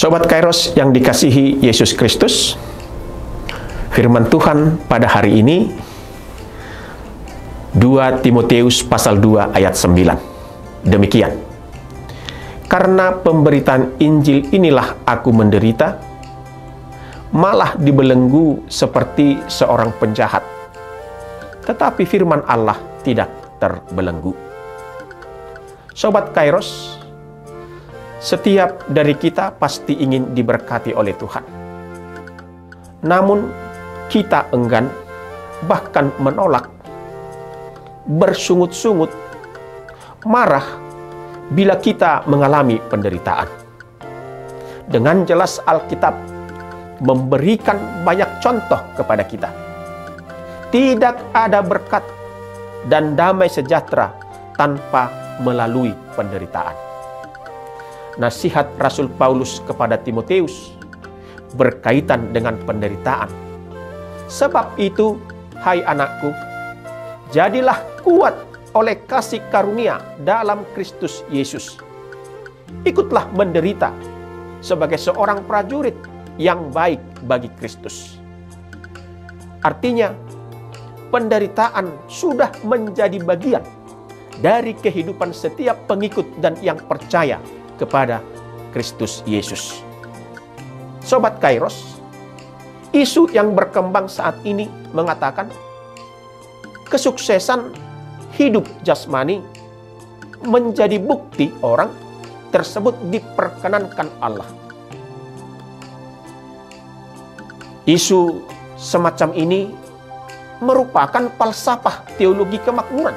Sobat Kairos yang dikasihi Yesus Kristus, firman Tuhan pada hari ini 2 Timotius pasal 2 ayat 9. Demikian. Karena pemberitaan Injil inilah aku menderita, malah dibelenggu seperti seorang penjahat. Tetapi firman Allah tidak terbelenggu. Sobat Kairos, setiap dari kita pasti ingin diberkati oleh Tuhan. Namun kita enggan, bahkan menolak, bersungut-sungut, marah bila kita mengalami penderitaan. Dengan jelas Alkitab memberikan banyak contoh kepada kita. Tidak ada berkat dan damai sejahtera tanpa melalui penderitaan. Nasihat Rasul Paulus kepada Timotius berkaitan dengan penderitaan. Sebab itu, hai anakku, jadilah kuat oleh kasih karunia dalam Kristus Yesus. Ikutlah menderita sebagai seorang prajurit yang baik bagi Kristus. Artinya, penderitaan sudah menjadi bagian dari kehidupan setiap pengikut dan yang percaya kepada Kristus Yesus. Sobat Kairos, isu yang berkembang saat ini mengatakan kesuksesan hidup jasmani menjadi bukti orang tersebut diperkenankan Allah. Isu semacam ini merupakan falsafah teologi kemakmuran.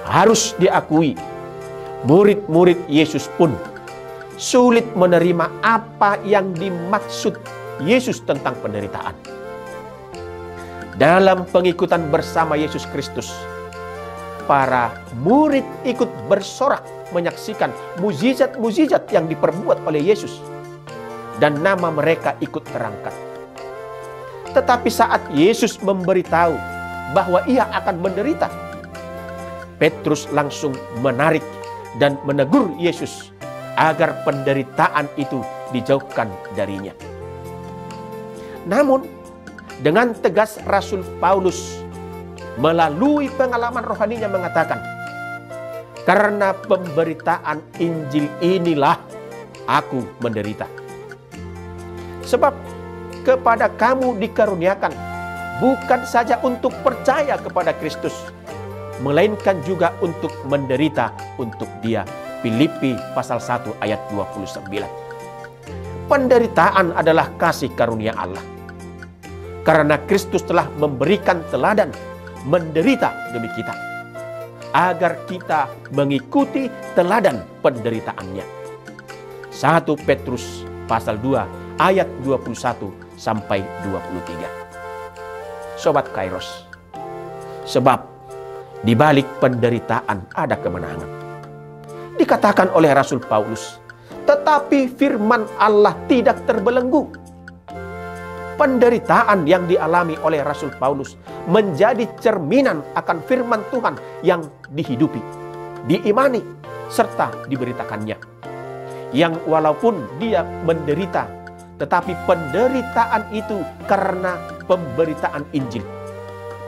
Harus diakui, murid-murid Yesus pun sulit menerima apa yang dimaksud Yesus tentang penderitaan. Dalam pengikutan bersama Yesus Kristus, para murid ikut bersorak menyaksikan mukjizat-mukjizat yang diperbuat oleh Yesus, dan nama mereka ikut terangkat. Tetapi saat Yesus memberitahu bahwa ia akan menderita, Petrus langsung menarik dan menegur Yesus agar penderitaan itu dijauhkan darinya. Namun, dengan tegas Rasul Paulus melalui pengalaman rohaninya mengatakan, karena pemberitaan Injil inilah aku menderita. Sebab kepada kamu dikaruniakan bukan saja untuk percaya kepada Kristus, melainkan juga untuk menderita untuk Dia. Filipi pasal 1 ayat 29. Penderitaan adalah kasih karunia Allah. Karena Kristus telah memberikan teladan menderita demi kita, agar kita mengikuti teladan penderitaannya. 1 Petrus pasal 2 ayat 21 sampai 23. Sobat Kairos, sebab di balik penderitaan ada kemenangan. Dikatakan oleh Rasul Paulus, tetapi firman Allah tidak terbelenggu. Penderitaan yang dialami oleh Rasul Paulus menjadi cerminan akan firman Tuhan yang dihidupi, diimani, serta diberitakannya. Yang walaupun dia menderita, tetapi penderitaan itu karena pemberitaan Injil.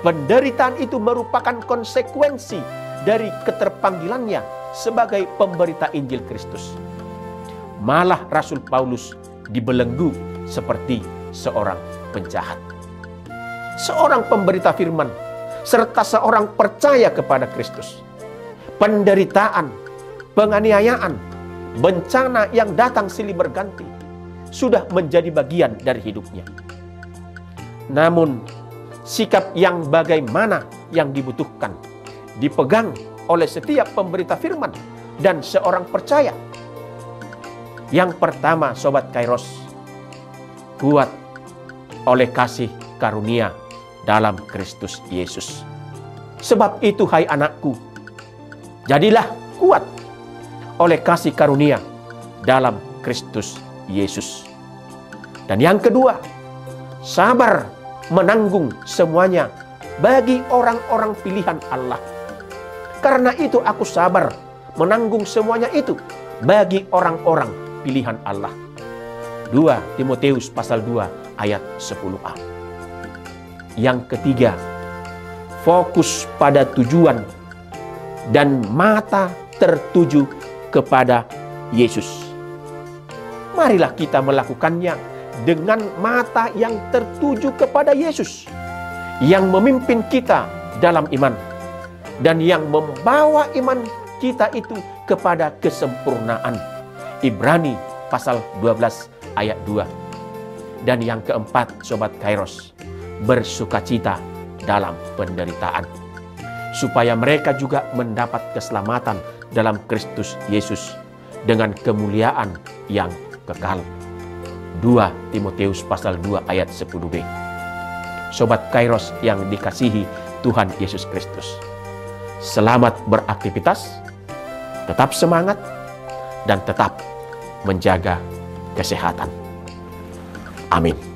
Penderitaan itu merupakan konsekuensi dari keterpanggilannya sebagai pemberita Injil Kristus. Malah Rasul Paulus dibelenggu seperti seorang penjahat. Seorang pemberita firman serta seorang percaya kepada Kristus. Penderitaan, penganiayaan, bencana yang datang silih berganti sudah menjadi bagian dari hidupnya. Namun, sikap yang bagaimana yang dibutuhkan, dipegang oleh setiap pemberita firman dan seorang percaya. Yang pertama, Sobat Kairos, kuat oleh kasih karunia dalam Kristus Yesus. Sebab itu, hai anakku, jadilah kuat oleh kasih karunia dalam Kristus Yesus. Dan yang kedua, sabar menanggung semuanya bagi orang-orang pilihan Allah. Karena itu aku sabar menanggung semuanya itu bagi orang-orang pilihan Allah. 2 Timotius pasal 2 ayat 10a. Yang ketiga, fokus pada tujuan dan mata tertuju kepada Yesus. Marilah kita melakukannya dengan mata yang tertuju kepada Yesus, yang memimpin kita dalam iman dan yang membawa iman kita itu kepada kesempurnaan. Ibrani pasal 12 ayat 2. Dan yang keempat, Sobat Kairos, bersukacita dalam penderitaan, supaya mereka juga mendapat keselamatan dalam Kristus Yesus dengan kemuliaan yang kekal. 2 Timotius pasal 2 ayat 10b. Sobat Kairos yang dikasihi Tuhan Yesus Kristus, selamat beraktivitas, tetap semangat, dan tetap menjaga kesehatan. Amin.